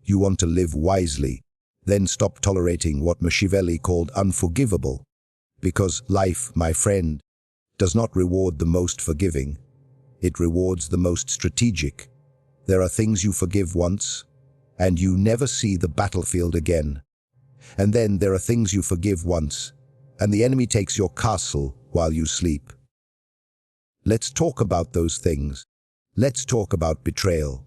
You want to live wisely. Then stop tolerating what Machiavelli called unforgivable. Because life, my friend, does not reward the most forgiving. It rewards the most strategic. There are things you forgive once, and you never see the battlefield again. And then there are things you forgive once, and the enemy takes your castle while you sleep. Let's talk about those things. Let's talk about betrayal.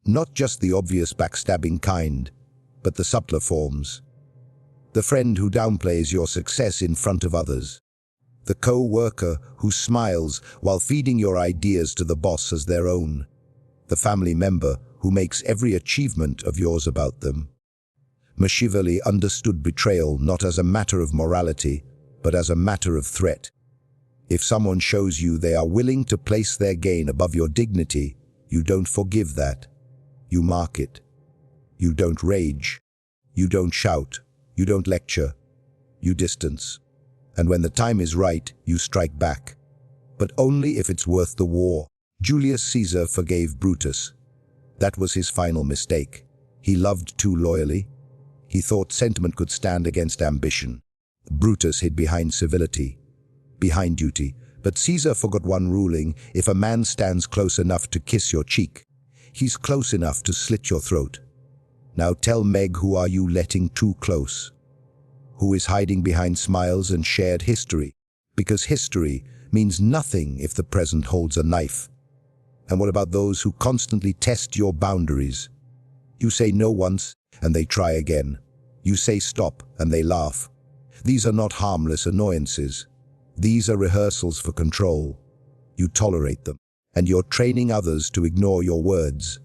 Not just the obvious backstabbing kind, but the subtler forms. The friend who downplays your success in front of others. The co-worker who smiles while feeding your ideas to the boss as their own. The family member who makes every achievement of yours about them. Machiavelli understood betrayal not as a matter of morality, but as a matter of threat. If someone shows you they are willing to place their gain above your dignity, you don't forgive that. You mark it. You don't rage. You don't shout. You don't lecture. You distance. And when the time is right, you strike back. But only if it's worth the war. Julius Caesar forgave Brutus. That was his final mistake. He loved too loyally. He thought sentiment could stand against ambition. Brutus hid behind civility, behind duty. But Caesar forgot one ruling: if a man stands close enough to kiss your cheek, he's close enough to slit your throat. Now tell Meg, who are you letting too close? Who is hiding behind smiles and shared history? Because history means nothing if the present holds a knife. And what about those who constantly test your boundaries? You say no once, and they try again. You say stop, and they laugh. These are not harmless annoyances. These are rehearsals for control. You tolerate them, and you're training others to ignore your words.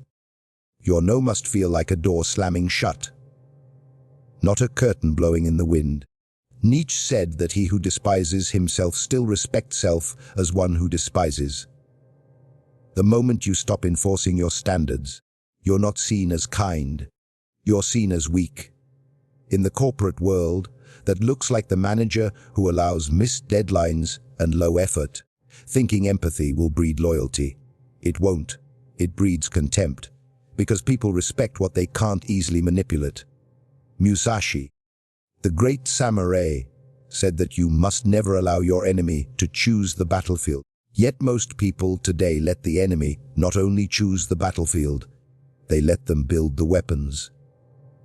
Your no must feel like a door slamming shut, not a curtain blowing in the wind. Nietzsche said that he who despises himself still respects self as one who despises. The moment you stop enforcing your standards, you're not seen as kind. You're seen as weak. In the corporate world, that looks like the manager who allows missed deadlines and low effort, thinking empathy will breed loyalty. It won't. It breeds contempt, because people respect what they can't easily manipulate. Musashi, the great samurai, said that you must never allow your enemy to choose the battlefield. Yet most people today let the enemy not only choose the battlefield, they let them build the weapons.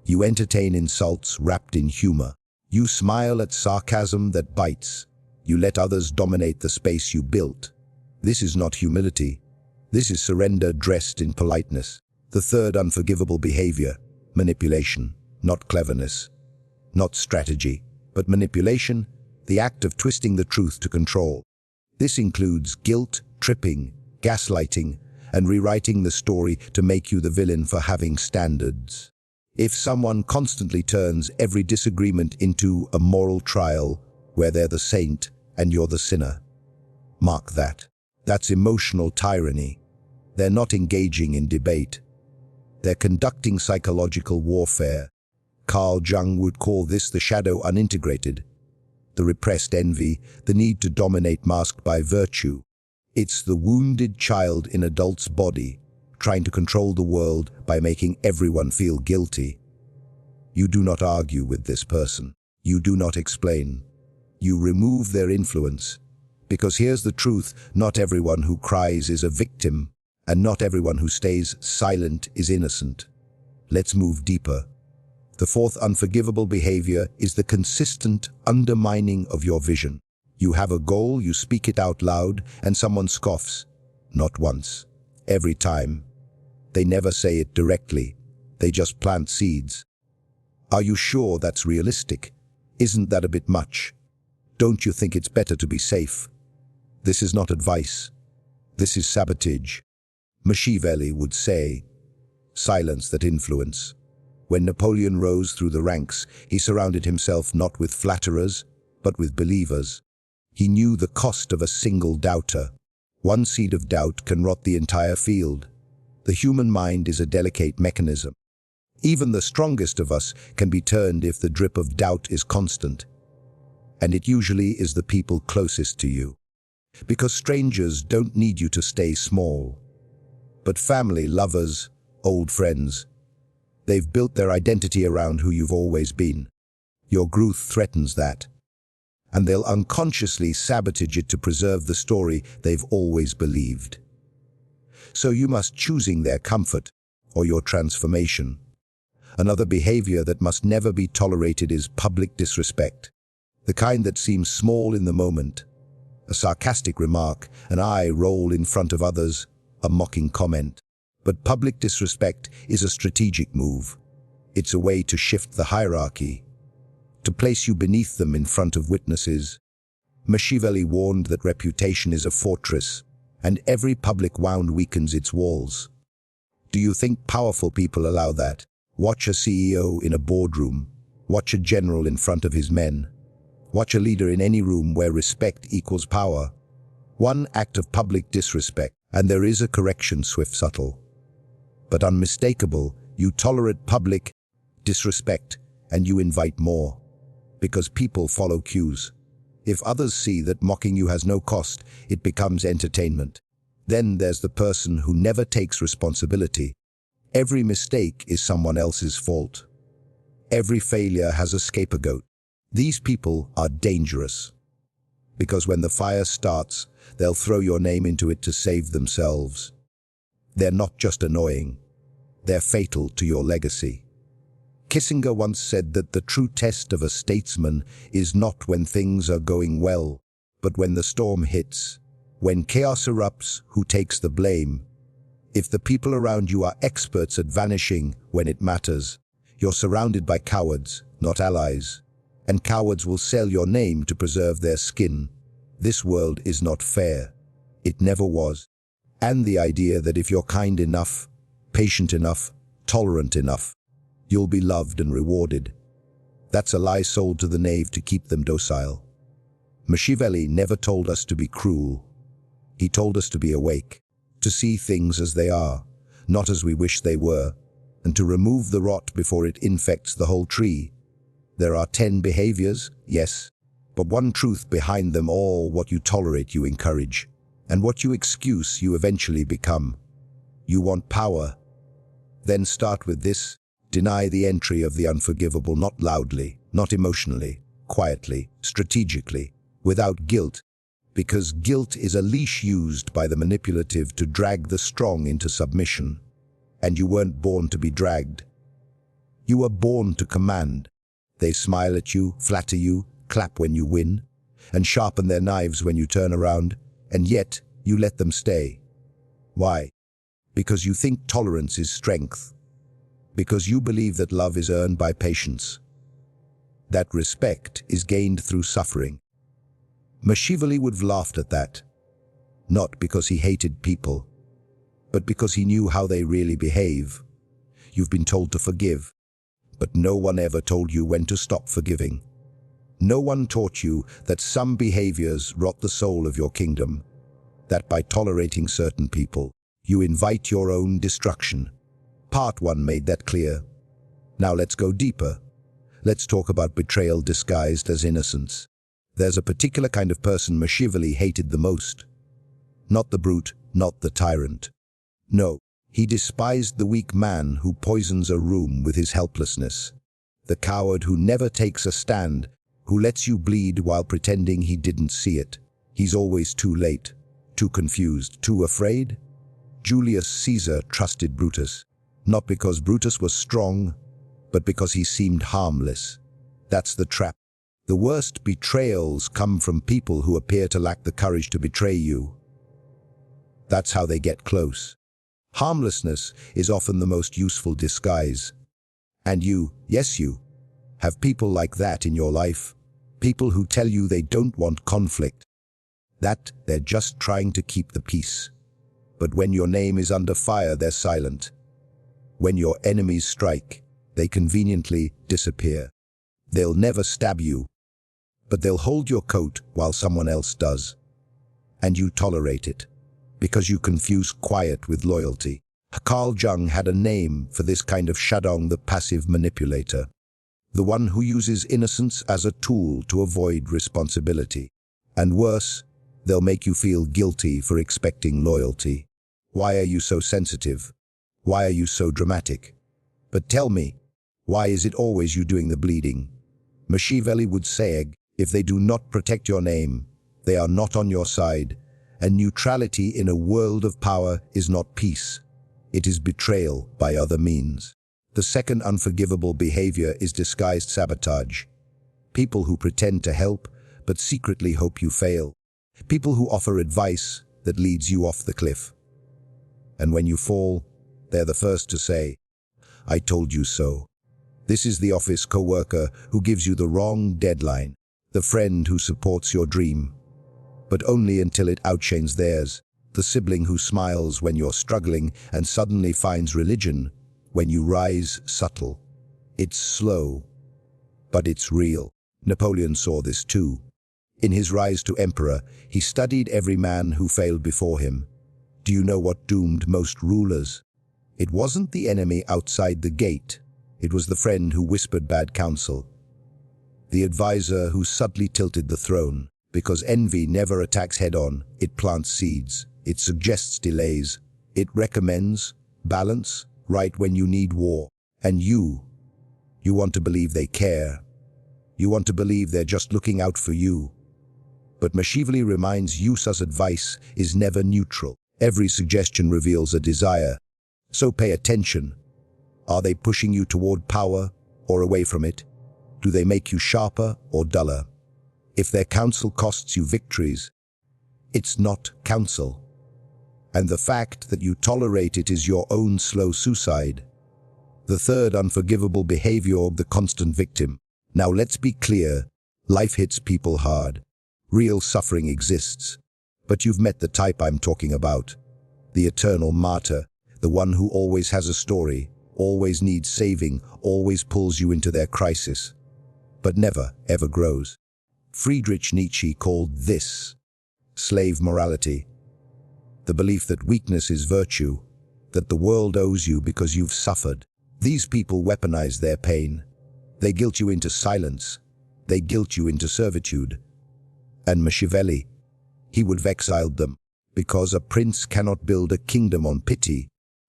You entertain insults wrapped in humor. You smile at sarcasm that bites. You let others dominate the space you built. This is not humility. This is surrender dressed in politeness. The third unforgivable behavior: manipulation. Not cleverness, not strategy, but manipulation, the act of twisting the truth to control. This includes guilt, tripping, gaslighting, and rewriting the story to make you the villain for having standards. If someone constantly turns every disagreement into a moral trial where they're the saint and you're the sinner, mark that. That's emotional tyranny. They're not engaging in debate. They're conducting psychological warfare. Jung would call this the shadow unintegrated, the repressed envy, the need to dominate masked by virtue. It's the wounded child in adult's body, trying to control the world by making everyone feel guilty. You do not argue with this person. You do not explain. You remove their influence. Because here's the truth: not everyone who cries is a victim, and not everyone who stays silent is innocent. Let's move deeper. The fourth unforgivable behavior is the consistent undermining of your vision. You have a goal, you speak it out loud, and someone scoffs. Not once. Every time. They never say it directly. They just plant seeds. Are you sure that's realistic? Isn't that a bit much? Don't you think it's better to be safe? This is not advice. This is sabotage. Machiavelli would say, silence that influence. When Napoleon rose through the ranks, he surrounded himself not with flatterers, but with believers. He knew the cost of a single doubter. One seed of doubt can rot the entire field. The human mind is a delicate mechanism. Even the strongest of us can be turned if the drip of doubt is constant. And it usually is the people closest to you. Because strangers don't need you to stay small. But family, lovers, old friends, They've built their identity around who you've always been. Your growth threatens that. And they'll unconsciously sabotage it to preserve the story they've always believed. So you must choosing their comfort or your transformation. Another behavior that must never be tolerated is public disrespect. The kind that seems small in the moment. A sarcastic remark, an eye roll in front of others, a mocking comment. But public disrespect is a strategic move. It's a way to shift the hierarchy, to place you beneath them in front of witnesses. Machiavelli warned that reputation is a fortress, and every public wound weakens its walls. Do you think powerful people allow that? Watch a CEO in a boardroom. Watch a general in front of his men. Watch a leader in any room where respect equals power. One act of public disrespect, and there is a correction swift, subtle, but unmistakable. You tolerate public disrespect, and you invite more. Because people follow cues. If others see that mocking you has no cost, it becomes entertainment. Then there's the person who never takes responsibility. Every mistake is someone else's fault. Every failure has a scapegoat. These people are dangerous. Because when the fire starts, they'll throw your name into it to save themselves. They're not just annoying. They're fatal to your legacy. Kissinger once said that the true test of a statesman is not when things are going well, but when the storm hits. When chaos erupts, who takes the blame? If the people around you are experts at vanishing when it matters, you're surrounded by cowards, not allies. And cowards will sell your name to preserve their skin. This world is not fair. It never was. And the idea that if you're kind enough, patient enough, tolerant enough, you'll be loved and rewarded. That's a lie sold to the knave to keep them docile. Machiavelli never told us to be cruel. He told us to be awake, to see things as they are, not as we wish they were, and to remove the rot before it infects the whole tree. There are 10 behaviors, yes, but one truth behind them all: what you tolerate, you encourage, and what you excuse, you eventually become. You want power? Then start with this. Deny the entry of the unforgivable, not loudly, not emotionally, quietly, strategically, without guilt, because guilt is a leash used by the manipulative to drag the strong into submission. And you weren't born to be dragged. You were born to command. They smile at you, flatter you, clap when you win, and sharpen their knives when you turn around, and yet you let them stay. Why? Because you think tolerance is strength. Because you believe that love is earned by patience. That respect is gained through suffering. Machiavelli would have laughed at that. Not because he hated people, but because he knew how they really behave. You've been told to forgive, but no one ever told you when to stop forgiving. No one taught you that some behaviors rot the soul of your kingdom, that by tolerating certain people, you invite your own destruction. Part 1 made that clear. Now let's go deeper. Let's talk about betrayal disguised as innocence. There's a particular kind of person Machiavelli hated the most. Not the brute, not the tyrant. No, he despised the weak man who poisons a room with his helplessness. The coward who never takes a stand, who lets you bleed while pretending he didn't see it. He's always too late, too confused, too afraid. Julius Caesar trusted Brutus. Not because Brutus was strong, but because he seemed harmless. That's the trap. The worst betrayals come from people who appear to lack the courage to betray you. That's how they get close. Harmlessness is often the most useful disguise. And you, yes you, have people like that in your life. People who tell you they don't want conflict, that they're just trying to keep the peace. But when your name is under fire, they're silent. When your enemies strike, they conveniently disappear. They'll never stab you, but they'll hold your coat while someone else does. And you tolerate it, because you confuse quiet with loyalty. Carl Jung had a name for this kind of shadong, the passive manipulator. The one who uses innocence as a tool to avoid responsibility. And worse, they'll make you feel guilty for expecting loyalty. Why are you so sensitive? Why are you so dramatic? But tell me, why is it always you doing the bleeding? Machiavelli would say, if they do not protect your name, they are not on your side, and neutrality in a world of power is not peace. It is betrayal by other means. The second unforgivable behavior is disguised sabotage. People who pretend to help, but secretly hope you fail. People who offer advice that leads you off the cliff. And when you fall, they're the first to say, "I told you so." This is the office co-worker who gives you the wrong deadline, the friend who supports your dream, but only until it outshines theirs, the sibling who smiles when you're struggling and suddenly finds religion when you rise subtle. It's slow, but it's real. Napoleon saw this too. In his rise to emperor, he studied every man who failed before him. Do you know what doomed most rulers? It wasn't the enemy outside the gate. It was the friend who whispered bad counsel. The advisor who subtly tilted the throne. Because envy never attacks head-on, it plants seeds. It suggests delays. It recommends balance right when you need war. And you want to believe they care. You want to believe they're just looking out for you. But Machiavelli reminds you such advice is never neutral. Every suggestion reveals a desire. So pay attention. Are they pushing you toward power or away from it? Do they make you sharper or duller? If their counsel costs you victories, it's not counsel. And the fact that you tolerate it is your own slow suicide. The third unforgivable behavior of the constant victim. Now let's be clear, life hits people hard. Real suffering exists. But you've met the type I'm talking about. The eternal martyr, the one who always has a story, always needs saving, always pulls you into their crisis, but never, ever grows. Friedrich Nietzsche called this slave morality. The belief that weakness is virtue, that the world owes you because you've suffered. These people weaponize their pain. They guilt you into silence. They guilt you into servitude. And Machiavelli, he would have exiled them, because a prince cannot build a kingdom on pity.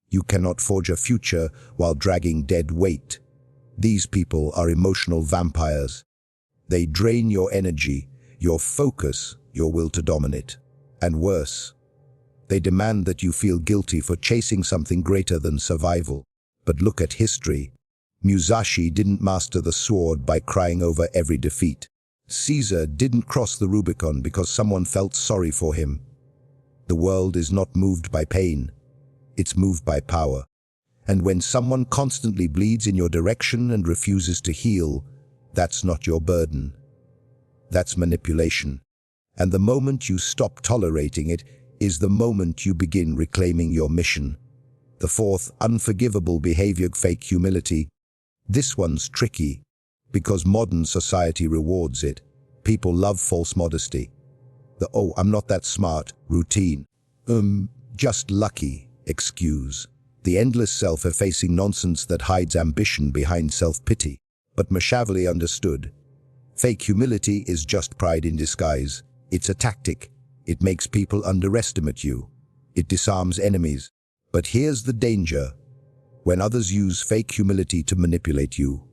You cannot forge a future while dragging dead weight. These people are emotional vampires. They drain your energy, your focus, your will to dominate. And worse, they demand that you feel guilty for chasing something greater than survival. But look at history. Musashi didn't master the sword by crying over every defeat. Caesar didn't cross the Rubicon because someone felt sorry for him. The world is not moved by pain. It's moved by power. And when someone constantly bleeds in your direction and refuses to heal, that's not your burden. That's manipulation. And the moment you stop tolerating it is the moment you begin reclaiming your mission. The fourth unforgivable behavior, fake humility. This one's tricky because modern society rewards it. People love false modesty. The "oh, I'm not that smart" routine. Just lucky excuse. The endless self-effacing nonsense that hides ambition behind self-pity. But Machiavelli understood. Fake humility is just pride in disguise. It's a tactic. It makes people underestimate you. It disarms enemies. But here's the danger. When others use fake humility to manipulate you.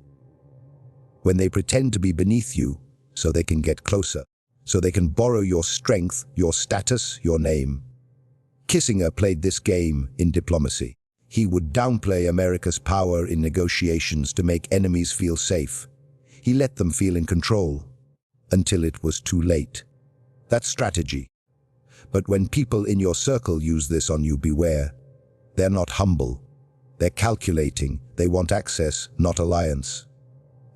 When they pretend to be beneath you so they can get closer. So they can borrow your strength, your status, your name. Kissinger played this game in diplomacy. He would downplay America's power in negotiations to make enemies feel safe. He let them feel in control until it was too late. That's strategy. But when people in your circle use this on you, beware. They're not humble. They're calculating. They want access, not alliance.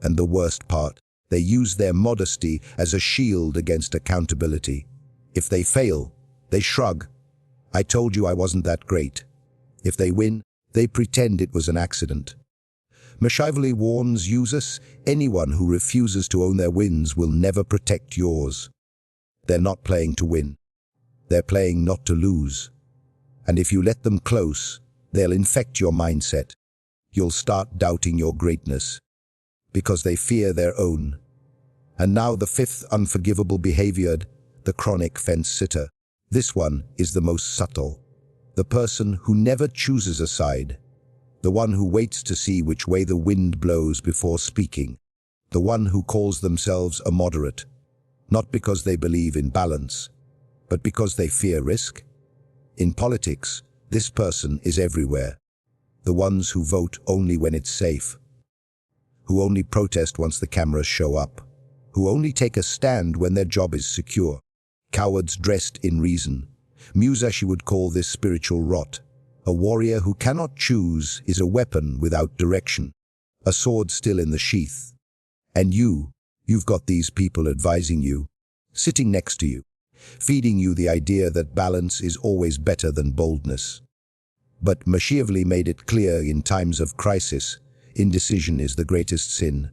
And the worst part, they use their modesty as a shield against accountability. If they fail, they shrug. I told you I wasn't that great. If they win, they pretend it was an accident. Machiavelli warns users, anyone who refuses to own their wins will never protect yours. They're not playing to win. They're playing not to lose. And if you let them close, they'll infect your mindset. You'll start doubting your greatness because they fear their own. And now the fifth unforgivable behavior, the chronic fence-sitter. This one is the most subtle. The person who never chooses a side. the one who waits to see which way the wind blows before speaking, the one who calls themselves a moderate, not because they believe in balance, but because they fear risk. In politics, this person is everywhere. The ones who vote only when it's safe, who only protest once the cameras show up, who only take a stand when their job is secure. Cowards dressed in reason. Musashi would call this spiritual rot. A warrior who cannot choose is a weapon without direction, a sword still in the sheath. And you've got these people advising you, sitting next to you, feeding you the idea that balance is always better than boldness. But Machiavelli made it clear in times of crisis, indecision is the greatest sin.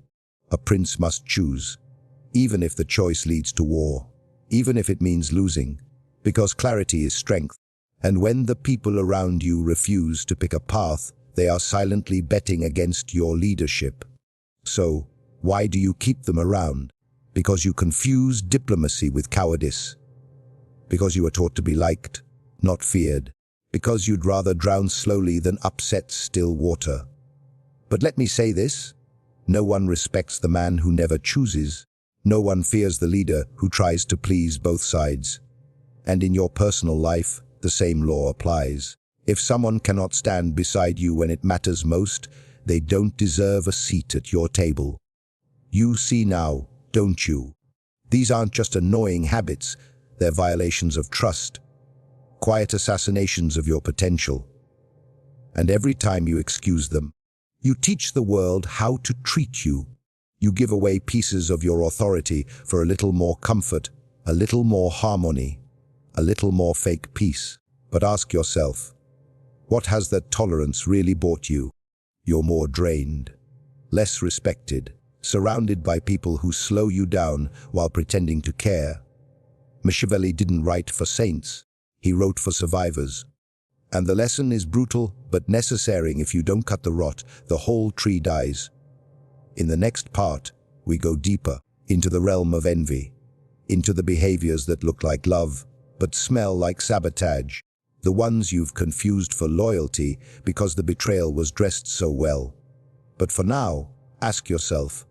A prince must choose, even if the choice leads to war, even if it means losing, because clarity is strength. And when the people around you refuse to pick a path, they are silently betting against your leadership. So, why do you keep them around? Because you confuse diplomacy with cowardice. Because you are taught to be liked, not feared. Because you'd rather drown slowly than upset still water. But let me say this, no one respects the man who never chooses. No one fears the leader who tries to please both sides. And in your personal life, the same law applies. If someone cannot stand beside you when it matters most, they don't deserve a seat at your table. You see now, don't you? These aren't just annoying habits, they're violations of trust, quiet assassinations of your potential. And every time you excuse them, you teach the world how to treat you. You give away pieces of your authority for a little more comfort, a little more harmony, a little more fake peace. But ask yourself, what has that tolerance really bought you? You're more drained, less respected, surrounded by people who slow you down while pretending to care. Machiavelli didn't write for saints, he wrote for survivors. And the lesson is brutal but necessary. If you don't cut the rot, the whole tree dies. In the next part, we go deeper into the realm of envy, into the behaviors that look like love but smell like sabotage, the ones you've confused for loyalty because the betrayal was dressed so well. But for now, ask yourself,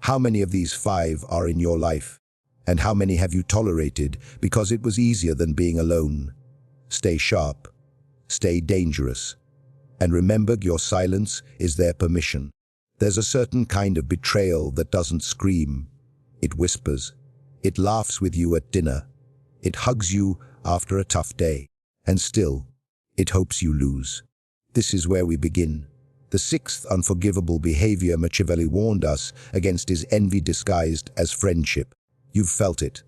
how many of these 5 are in your life? And how many have you tolerated because it was easier than being alone? Stay sharp, stay dangerous, and remember your silence is their permission. There's a certain kind of betrayal that doesn't scream. It whispers. It laughs with you at dinner. It hugs you after a tough day. And still, it hopes you lose. This is where we begin. The 6th unforgivable behavior Machiavelli warned us against is envy disguised as friendship. You've felt it.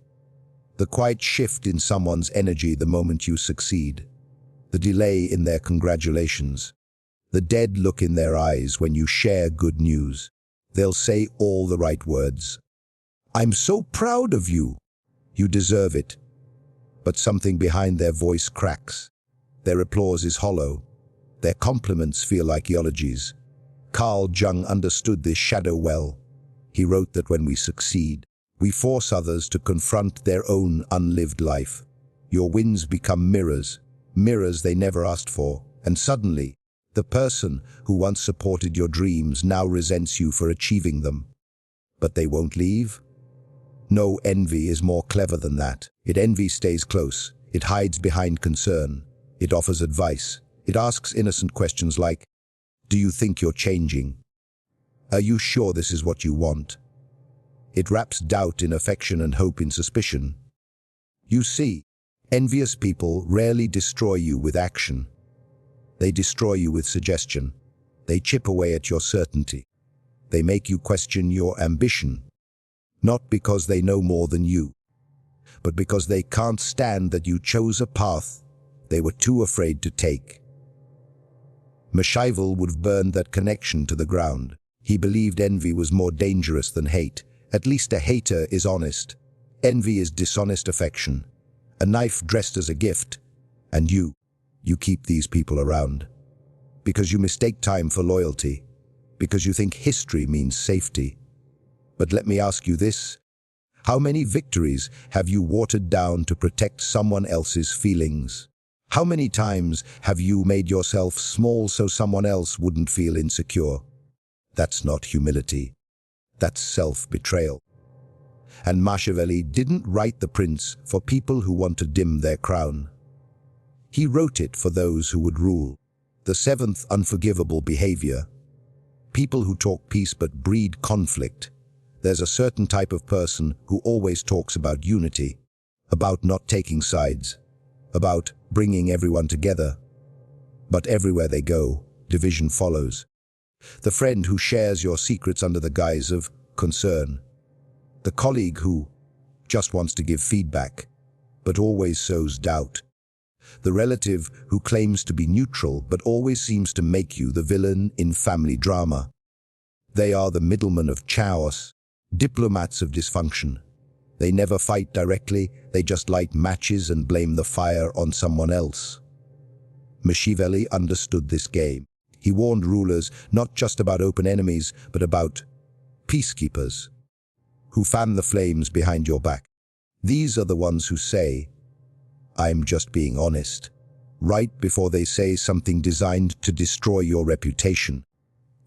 The quiet shift in someone's energy the moment you succeed. The delay in their congratulations. The dead look in their eyes when you share good news. They'll say all the right words. I'm so proud of you. You deserve it. But something behind their voice cracks. Their applause is hollow. Their compliments feel like eulogies. Carl Jung understood this shadow well. He wrote that when we succeed, we force others to confront their own unlived life. Your wins become mirrors, mirrors they never asked for, and suddenly, the person who once supported your dreams now resents you for achieving them. But they won't leave? No, envy is more clever than that. Envy stays close. It hides behind concern. It offers advice. It asks innocent questions like, do you think you're changing? Are you sure this is what you want? It wraps doubt in affection and hope in suspicion. You see, envious people rarely destroy you with action. They destroy you with suggestion. They chip away at your certainty. They make you question your ambition. Not because they know more than you, but because they can't stand that you chose a path they were too afraid to take. Machiavelli would have burned that connection to the ground. He believed envy was more dangerous than hate. At least a hater is honest. Envy is dishonest affection, a knife dressed as a gift. And you keep these people around. Because you mistake time for loyalty. Because you think history means safety. But let me ask you this. How many victories have you watered down to protect someone else's feelings? How many times have you made yourself small so someone else wouldn't feel insecure? That's not humility. That's self-betrayal. And Machiavelli didn't write The Prince for people who want to dim their crown. He wrote it for those who would rule. The seventh unforgivable behaviour. People who talk peace but breed conflict. There's a certain type of person who always talks about unity, about not taking sides, about bringing everyone together. But everywhere they go, division follows. The friend who shares your secrets under the guise of concern. The colleague who just wants to give feedback, but always sows doubt. The relative who claims to be neutral but always seems to make you the villain in family drama. They are the middlemen of chaos, diplomats of dysfunction. They never fight directly, they just light matches and blame the fire on someone else. Machiavelli understood this game. He warned rulers not just about open enemies, but about peacekeepers who fan the flames behind your back. These are the ones who say, "I'm just being honest," right before they say something designed to destroy your reputation.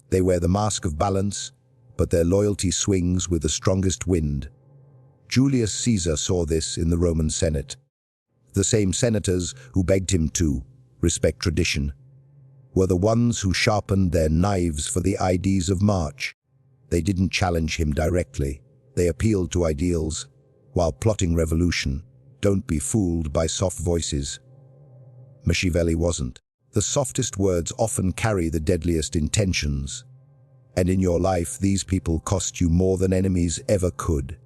They wear the mask of balance, but their loyalty swings with the strongest wind. Julius Caesar saw this in the Roman Senate. The same senators who begged him to respect tradition were the ones who sharpened their knives for the ides of March. They didn't challenge him directly. They appealed to ideals while plotting revolution. Don't be fooled by soft voices. Machiavelli wasn't. The softest words often carry the deadliest intentions. And in your life, these people cost you more than enemies ever could.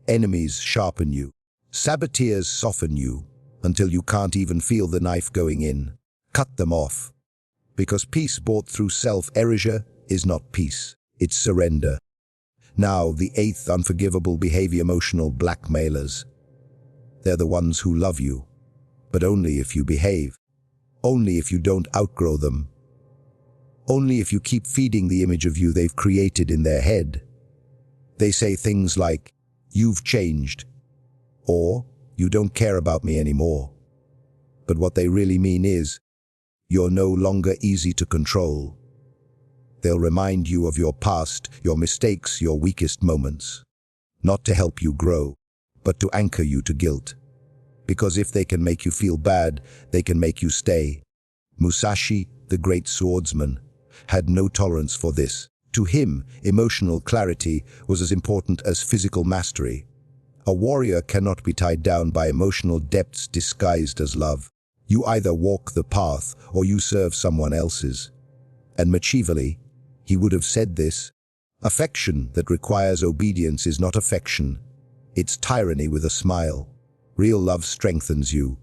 Enemies sharpen you. Saboteurs soften you until you can't even feel the knife going in. Cut them off. Because peace bought through self-erasure is not peace, it's surrender. Now, the eighth unforgivable behavior: emotional blackmailers. They're the ones who love you, but only if you behave. Only if you don't outgrow them. Only if you keep feeding the image of you they've created in their head. They say things like, "You've changed," or "You don't care about me anymore." But what they really mean is, "You're no longer easy to control." They'll remind you of your past, your mistakes, your weakest moments. Not to help you grow, but to anchor you to guilt. Because if they can make you feel bad, they can make you stay. Musashi, the great swordsman, had no tolerance for this. To him, emotional clarity was as important as physical mastery. A warrior cannot be tied down by emotional depths disguised as love. You either walk the path or you serve someone else's. And Machiavelli, he would have said this: affection that requires obedience is not affection. It's tyranny with a smile. Real love strengthens you.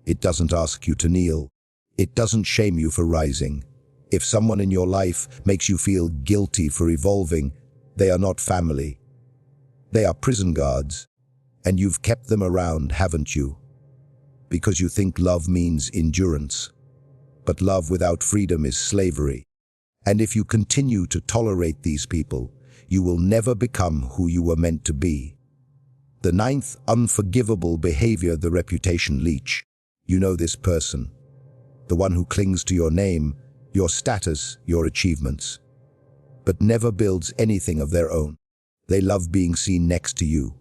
It doesn't ask you to kneel. It doesn't shame you for rising. If someone in your life makes you feel guilty for evolving, they are not family. They are prison guards. And you've kept them around, haven't you? Because you think love means endurance. But love without freedom is slavery. And if you continue to tolerate these people, you will never become who you were meant to be. The ninth unforgivable behavior: the reputation leech. You know this person. The one who clings to your name, your status, your achievements, but never builds anything of their own. They love being seen next to you.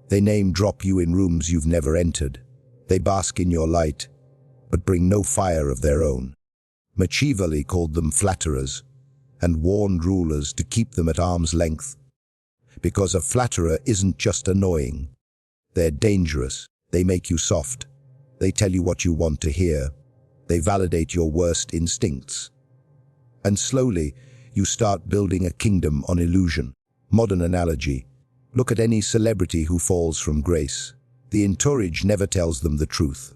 They name drop you in rooms you've never entered. They bask in your light, but bring no fire of their own. Machiavelli called them flatterers and warned rulers to keep them at arm's length. Because a flatterer isn't just annoying. They're dangerous. They make you soft. They tell you what you want to hear. They validate your worst instincts. And slowly, you start building a kingdom on illusion. Modern analogy: look at any celebrity who falls from grace. The entourage never tells them the truth.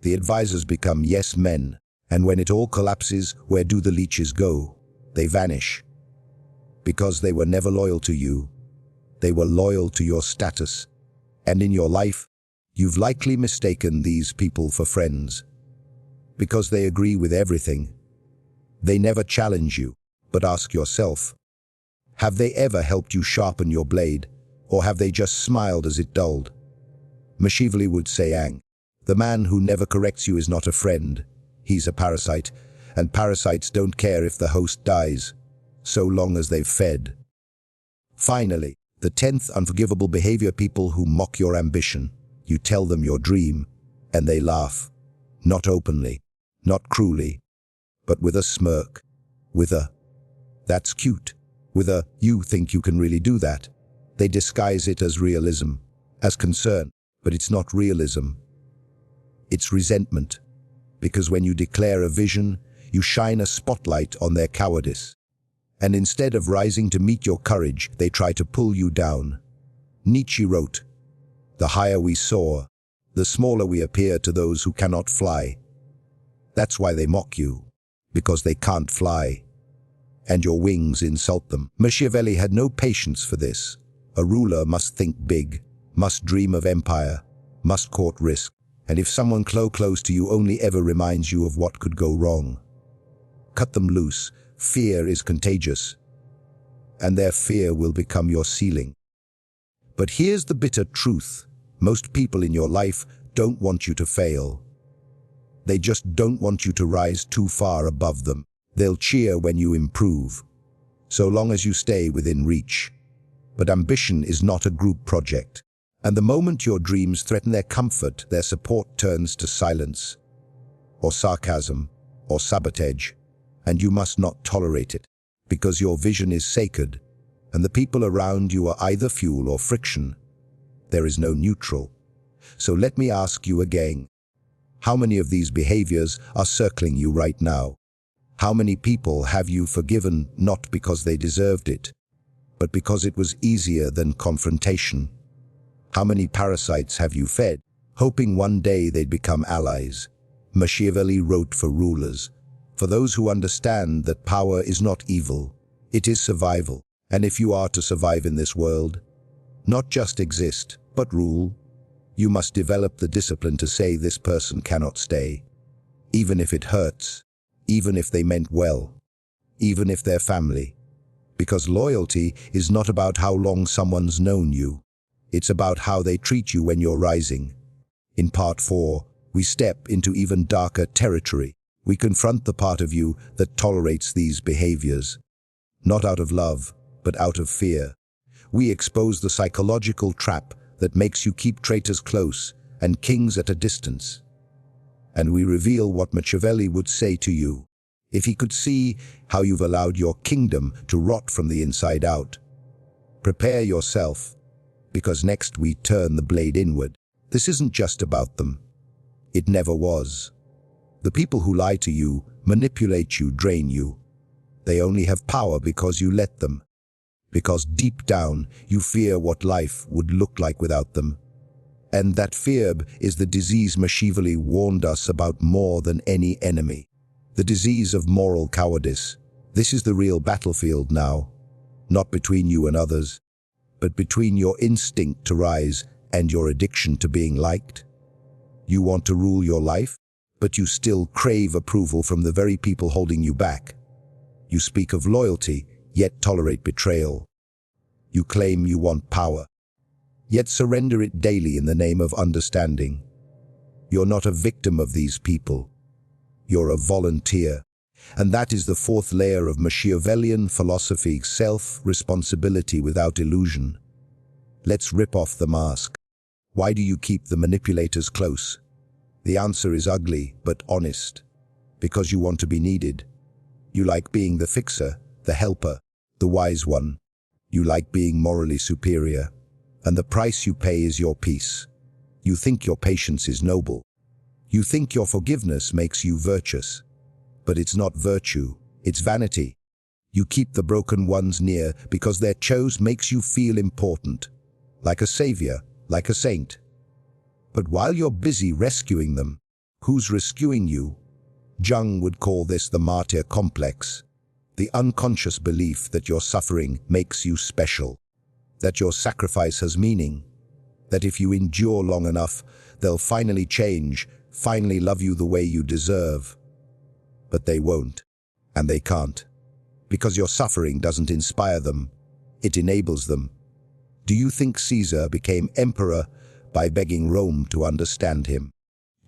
The advisors become yes men, and when it all collapses, where do the leeches go? They vanish. Because they were never loyal to you. They were loyal to your status. And in your life, you've likely mistaken these people for friends. Because they agree with everything. They never challenge you, but ask yourself, have they ever helped you sharpen your blade, or have they just smiled as it dulled? Machiavelli would say, The man who never corrects you is not a friend. He's a parasite, and parasites don't care if the host dies, so long as they've fed. Finally, the 10th unforgivable behavior: people who mock your ambition. You tell them your dream, and they laugh. Not openly, not cruelly, but with a smirk, with a, "That's cute," with a, "You think you can really do that." They disguise it as realism, as concern, but it's not realism. It's resentment, because when you declare a vision, you shine a spotlight on their cowardice. And instead of rising to meet your courage, they try to pull you down. Nietzsche wrote, "The higher we soar, the smaller we appear to those who cannot fly." That's why they mock you, because they can't fly. And your wings insult them. Machiavelli had no patience for this. A ruler must think big, must dream of empire, must court risk. And if someone close to you only ever reminds you of what could go wrong, cut them loose. Fear is contagious, and their fear will become your ceiling. But here's the bitter truth. Most people in your life don't want you to fail. They just don't want you to rise too far above them. They'll cheer when you improve, so long as you stay within reach. But ambition is not a group project. And the moment your dreams threaten their comfort, their support turns to silence, or sarcasm, or sabotage. And you must not tolerate it, because your vision is sacred, and the people around you are either fuel or friction. There is no neutral. So let me ask you again, how many of these behaviors are circling you right now? How many people have you forgiven not because they deserved it, but because it was easier than confrontation? How many parasites have you fed, hoping one day they'd become allies? Machiavelli wrote for rulers, for those who understand that power is not evil, it is survival. And if you are to survive in this world, not just exist, but rule, you must develop the discipline to say this person cannot stay, even if it hurts, even if they meant well, even if they're family. Because loyalty is not about how long someone's known you. It's about how they treat you when you're rising. In part 4, we step into even darker territory. We confront the part of you that tolerates these behaviors, not out of love, but out of fear. We expose the psychological trap that makes you keep traitors close and kings at a distance. And we reveal what Machiavelli would say to you if he could see how you've allowed your kingdom to rot from the inside out. Prepare yourself, because next we turn the blade inward. This isn't just about them. It never was. The people who lie to you, manipulate you, drain you. They only have power because you let them. Because deep down, you fear what life would look like without them. And that fear is the disease Machiavelli warned us about more than any enemy. The disease of moral cowardice. This is the real battlefield now. Not between you and others, but between your instinct to rise and your addiction to being liked. You want to rule your life, but you still crave approval from the very people holding you back. You speak of loyalty, yet tolerate betrayal. You claim you want power, yet surrender it daily in the name of understanding. You're not a victim of these people. You're a volunteer. And that is the fourth layer of Machiavellian philosophy: self-responsibility without illusion. Let's rip off the mask. Why do you keep the manipulators close? The answer is ugly, but honest. Because you want to be needed. You like being the fixer, the helper, the wise one. You like being morally superior. And the price you pay is your peace. You think your patience is noble. You think your forgiveness makes you virtuous. But it's not virtue, it's vanity. You keep the broken ones near because their chose makes you feel important, like a savior, like a saint. But while you're busy rescuing them, who's rescuing you? Jung would call this the martyr complex, the unconscious belief that your suffering makes you special, that your sacrifice has meaning, that if you endure long enough, they'll finally change, finally love you the way you deserve. But they won't, and they can't, because your suffering doesn't inspire them, it enables them. Do you think Caesar became emperor by begging Rome to understand him?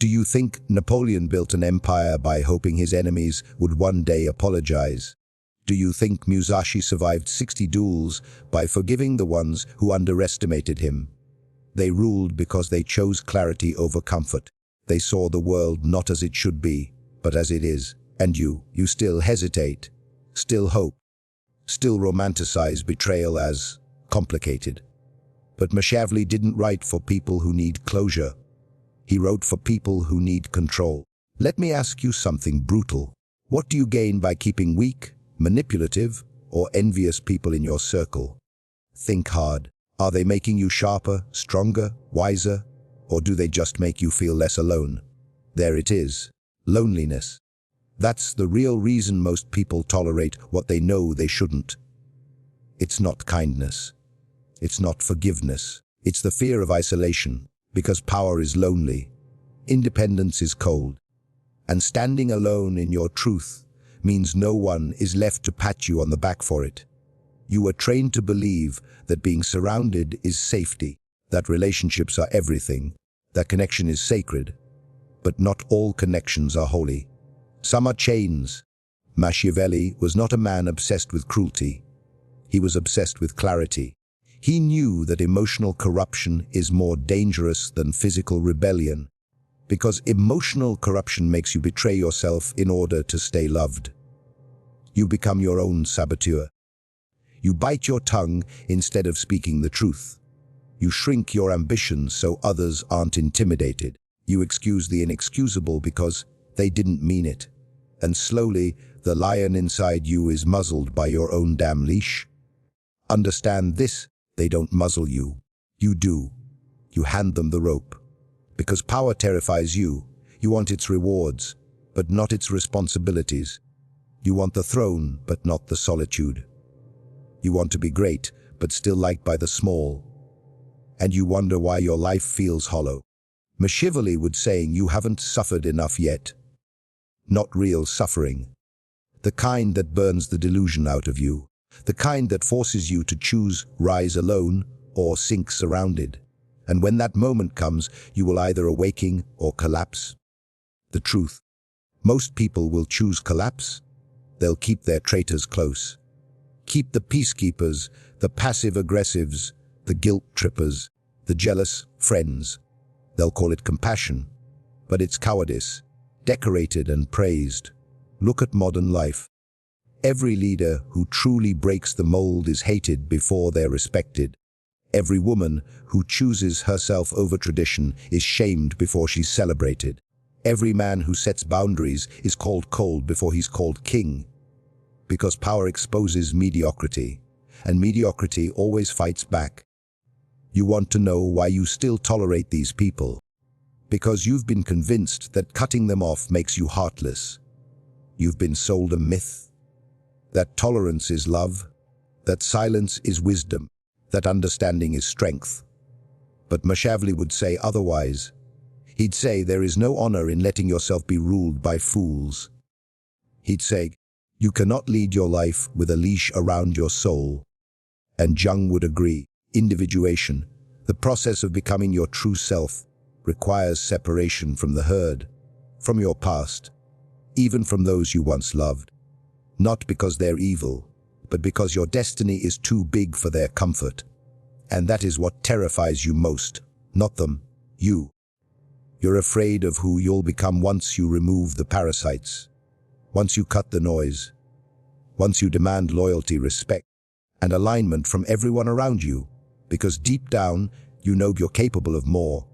Do you think Napoleon built an empire by hoping his enemies would one day apologize? Do you think Musashi survived 60 duels by forgiving the ones who underestimated him? They ruled because they chose clarity over comfort. They saw the world not as it should be, but as it is. And you still hesitate, still hope, still romanticize betrayal as complicated. But Machiavelli didn't write for people who need closure. He wrote for people who need control. Let me ask you something brutal. What do you gain by keeping weak, manipulative, or envious people in your circle? Think hard. Are they making you sharper, stronger, wiser, or do they just make you feel less alone? There it is, loneliness. That's the real reason most people tolerate what they know they shouldn't. It's not kindness. It's not forgiveness. It's the fear of isolation, because power is lonely, independence is cold, and standing alone in your truth means no one is left to pat you on the back for it. You were trained to believe that being surrounded is safety, that relationships are everything, that connection is sacred, but not all connections are holy. Some are chains. Machiavelli was not a man obsessed with cruelty. He was obsessed with clarity. He knew that emotional corruption is more dangerous than physical rebellion, because emotional corruption makes you betray yourself in order to stay loved. You become your own saboteur. You bite your tongue instead of speaking the truth. You shrink your ambitions so others aren't intimidated. You excuse the inexcusable because they didn't mean it. And slowly, the lion inside you is muzzled by your own damn leash. Understand this, they don't muzzle you. You do. You hand them the rope. Because power terrifies you. You want its rewards, but not its responsibilities. You want the throne, but not the solitude. You want to be great, but still liked by the small. And you wonder why your life feels hollow. Machiavelli would say you haven't suffered enough yet. Not real suffering. The kind that burns the delusion out of you. The kind that forces you to choose rise alone or sink surrounded. And when that moment comes, you will either awaken or collapse. The truth. Most people will choose collapse. They'll keep their traitors close. Keep the peacekeepers, the passive-aggressives, the guilt-trippers, the jealous friends. They'll call it compassion, but it's cowardice, decorated and praised. Look at modern life. Every leader who truly breaks the mold is hated before they're respected. Every woman who chooses herself over tradition is shamed before she's celebrated. Every man who sets boundaries is called cold before he's called king. Because power exposes mediocrity, and mediocrity always fights back. You want to know why you still tolerate these people? Because you've been convinced that cutting them off makes you heartless. You've been sold a myth. That tolerance is love, that silence is wisdom, that understanding is strength. But Machiavelli would say otherwise. He'd say there is no honor in letting yourself be ruled by fools. He'd say, you cannot lead your life with a leash around your soul. And Jung would agree. Individuation, the process of becoming your true self, requires separation from the herd, from your past, even from those you once loved. Not because they're evil, but because your destiny is too big for their comfort. And that is what terrifies you most, not them, you. You're afraid of who you'll become once you remove the parasites, once you cut the noise, once you demand loyalty, respect, and alignment from everyone around you, because deep down, you know you're capable of more.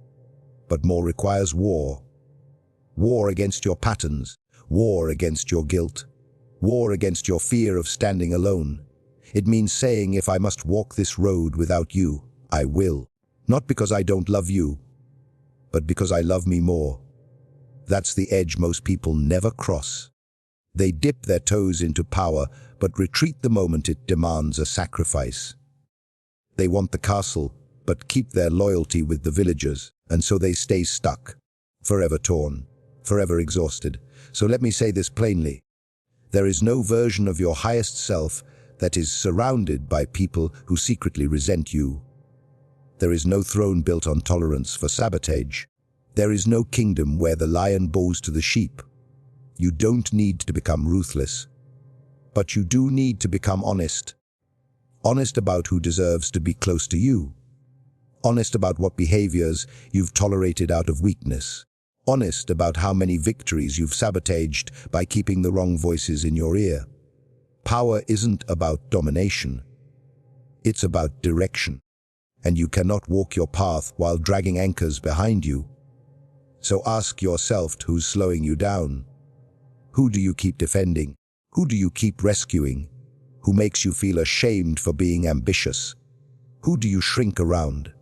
But more requires war. War against your patterns, war against your guilt, war against your fear of standing alone. It means saying, if I must walk this road without you, I will. Not because I don't love you, but because I love me more. That's the edge most people never cross. They dip their toes into power, but retreat the moment it demands a sacrifice. They want the castle, but keep their loyalty with the villagers, and so they stay stuck, forever torn, forever exhausted. So let me say this plainly. There is no version of your highest self that is surrounded by people who secretly resent you. There is no throne built on tolerance for sabotage. There is no kingdom where the lion bows to the sheep. You don't need to become ruthless, but you do need to become honest. Honest about who deserves to be close to you. Honest about what behaviours you've tolerated out of weakness. Honest about how many victories you've sabotaged by keeping the wrong voices in your ear. Power isn't about domination. It's about direction. And you cannot walk your path while dragging anchors behind you. So ask yourself who's slowing you down. Who do you keep defending? Who do you keep rescuing? Who makes you feel ashamed for being ambitious? Who do you shrink around?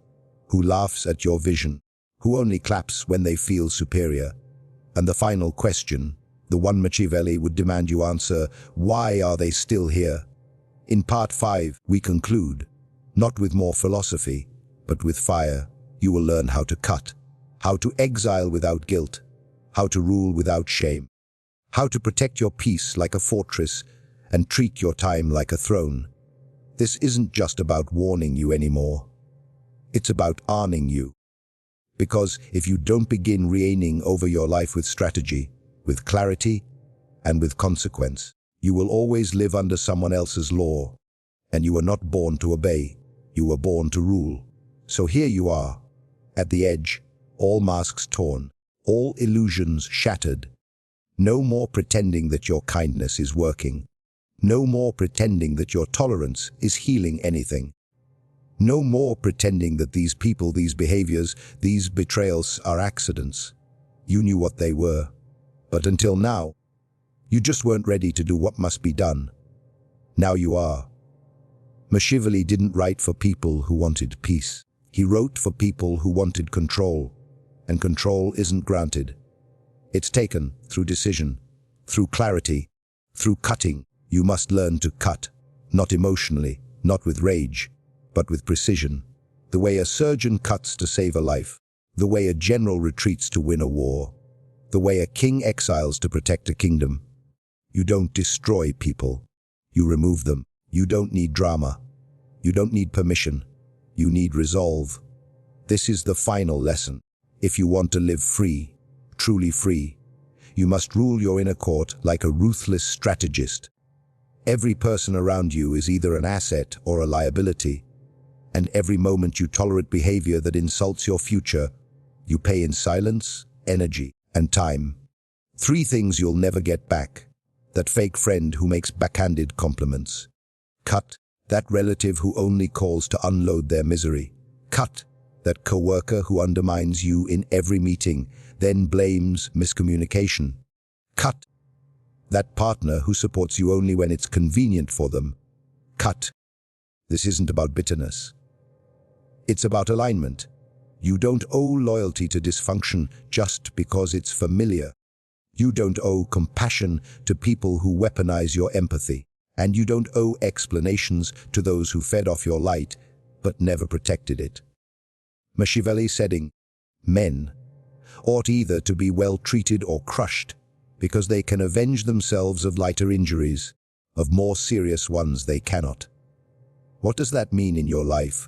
Who laughs at your vision? Who only claps when they feel superior? And the final question, the one Machiavelli would demand you answer, why are they still here? In part 5, we conclude, not with more philosophy, but with fire. You will learn how to cut, how to exile without guilt, how to rule without shame, how to protect your peace like a fortress and treat your time like a throne. This isn't just about warning you anymore. It's about arming you. Because if you don't begin reigning over your life with strategy, with clarity, and with consequence, you will always live under someone else's law. And you were not born to obey. You were born to rule. So here you are, at the edge, all masks torn, all illusions shattered. No more pretending that your kindness is working. No more pretending that your tolerance is healing anything. No more pretending that these people, these behaviors, these betrayals are accidents. You knew what they were. But until now, you just weren't ready to do what must be done. Now you are. Machiavelli didn't write for people who wanted peace. He wrote for people who wanted control. And control isn't granted. It's taken through decision, through clarity, through cutting. You must learn to cut, not emotionally, not with rage, but with precision. The way a surgeon cuts to save a life. The way a general retreats to win a war. The way a king exiles to protect a kingdom. You don't destroy people. You remove them. You don't need drama. You don't need permission. You need resolve. This is the final lesson. If you want to live free, truly free, you must rule your inner court like a ruthless strategist. Every person around you is either an asset or a liability. And every moment you tolerate behavior that insults your future, you pay in silence, energy, and time. 3 things you'll never get back. That fake friend who makes backhanded compliments. Cut. That relative who only calls to unload their misery. Cut. That coworker who undermines you in every meeting, then blames miscommunication. Cut. That partner who supports you only when it's convenient for them. Cut. This isn't about bitterness. It's about alignment. You don't owe loyalty to dysfunction just because it's familiar. You don't owe compassion to people who weaponize your empathy. And you don't owe explanations to those who fed off your light, but never protected it. Machiavelli said, men ought either to be well treated or crushed, because they can avenge themselves of lighter injuries, of more serious ones they cannot. What does that mean in your life?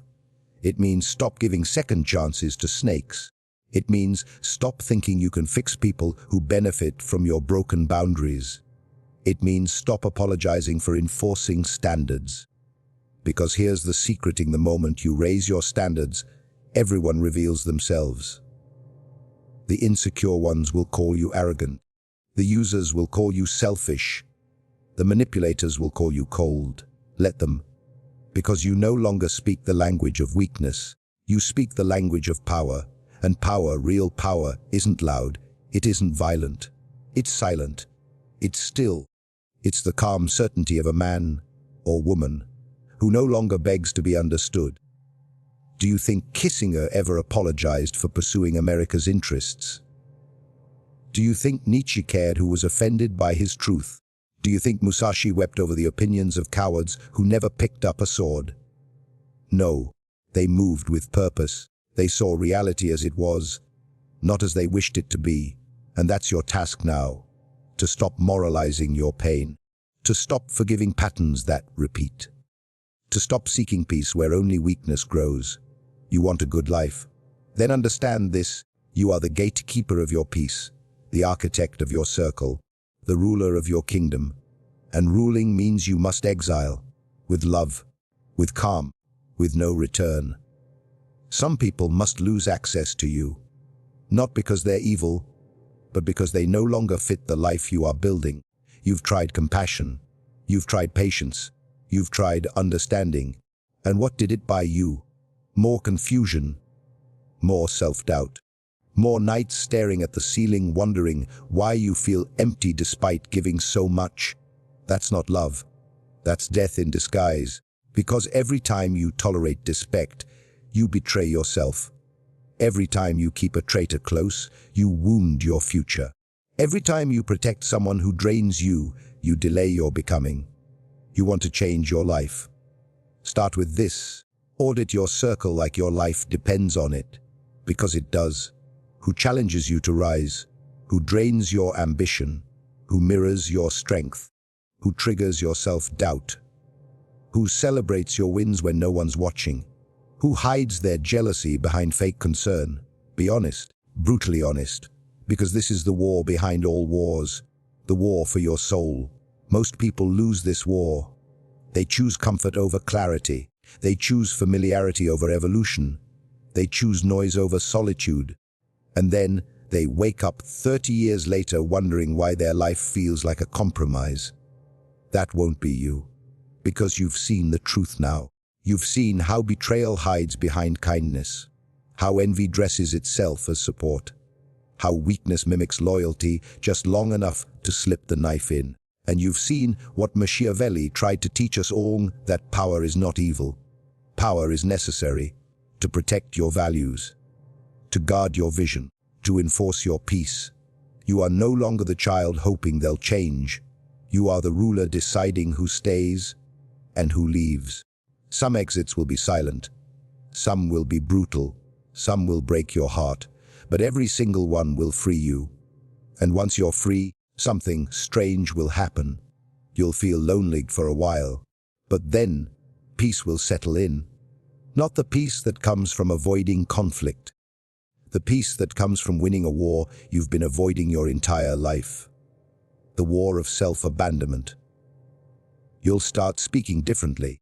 It means stop giving second chances to snakes. It means stop thinking you can fix people who benefit from your broken boundaries. It means stop apologizing for enforcing standards. Because here's the secret: in the moment you raise your standards, everyone reveals themselves. The insecure ones will call you arrogant. The users will call you selfish. The manipulators will call you cold. Let them. Because you no longer speak the language of weakness. You speak the language of power. And power, real power, isn't loud. It isn't violent. It's silent. It's still. It's the calm certainty of a man or woman who no longer begs to be understood. Do you think Kissinger ever apologized for pursuing America's interests? Do you think Nietzsche cared who was offended by his truth? Do you think Musashi wept over the opinions of cowards who never picked up a sword? No, they moved with purpose. They saw reality as it was, not as they wished it to be. And that's your task now, to stop moralizing your pain, to stop forgiving patterns that repeat, to stop seeking peace where only weakness grows. You want a good life? Then understand this: You are the gatekeeper of your peace, the architect of your circle, the ruler of your kingdom. And ruling means you must exile, with love, with calm, with no return. Some people must lose access to you, not because they're evil, but because they no longer fit the life you are building. You've tried compassion, you've tried patience, you've tried understanding. And what did it buy you? More confusion, more self-doubt, more nights staring at the ceiling wondering why you feel empty despite giving so much. That's not love. That's death in disguise. Because every time you tolerate disrespect, you betray yourself. Every time you keep a traitor close, you wound your future. Every time you protect someone who drains you, you delay your becoming. You want to change your life. Start with this. Audit your circle like your life depends on it. Because it does. Who challenges you to rise? Who drains your ambition? Who mirrors your strength? Who triggers your self-doubt? Who celebrates your wins when no one's watching? Who hides their jealousy behind fake concern? Be honest, brutally honest, because this is the war behind all wars, the war for your soul. Most people lose this war. They choose comfort over clarity. They choose familiarity over evolution. They choose noise over solitude. And then they wake up 30 years later wondering why their life feels like a compromise. That won't be you, because you've seen the truth now. You've seen how betrayal hides behind kindness, how envy dresses itself as support, how weakness mimics loyalty just long enough to slip the knife in. And you've seen what Machiavelli tried to teach us all, that power is not evil. Power is necessary to protect your values, to guard your vision, to enforce your peace. You are no longer the child hoping they'll change. You are the ruler deciding who stays and who leaves. Some exits will be silent, some will be brutal, some will break your heart, but every single one will free you. And once you're free, something strange will happen. You'll feel lonely for a while, but then peace will settle in. Not the peace that comes from avoiding conflict, the peace that comes from winning a war you've been avoiding your entire life. The war of self-abandonment. You'll start speaking differently,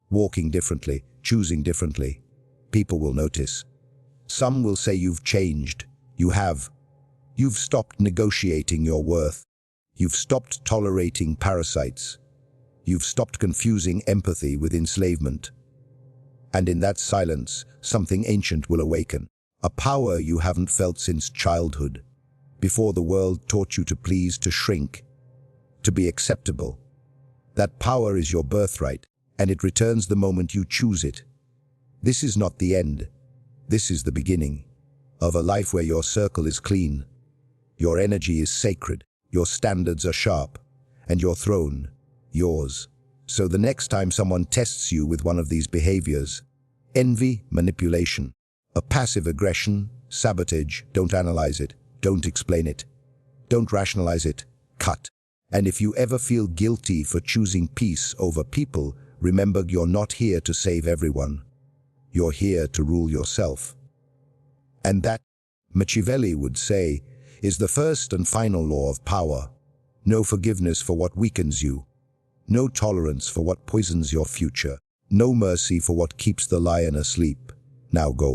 walking differently, choosing differently. People will notice. Some will say you've changed. You have. You've stopped negotiating your worth. You've stopped tolerating parasites. You've stopped confusing empathy with enslavement. And in that silence, something ancient will awaken. A power you haven't felt since childhood. Before the world taught you to please, to shrink, to be acceptable. That power is your birthright, and it returns the moment you choose it. This is not the end. This is the beginning of a life where your circle is clean, your energy is sacred, your standards are sharp, and your throne, yours. So the next time someone tests you with one of these behaviors, envy, manipulation, a passive aggression, sabotage, don't analyze it. Don't explain it. Don't rationalize it. Cut. And if you ever feel guilty for choosing peace over people, remember you're not here to save everyone. You're here to rule yourself. And that, Machiavelli would say, is the first and final law of power. No forgiveness for what weakens you. No tolerance for what poisons your future. No mercy for what keeps the lion asleep. Now go.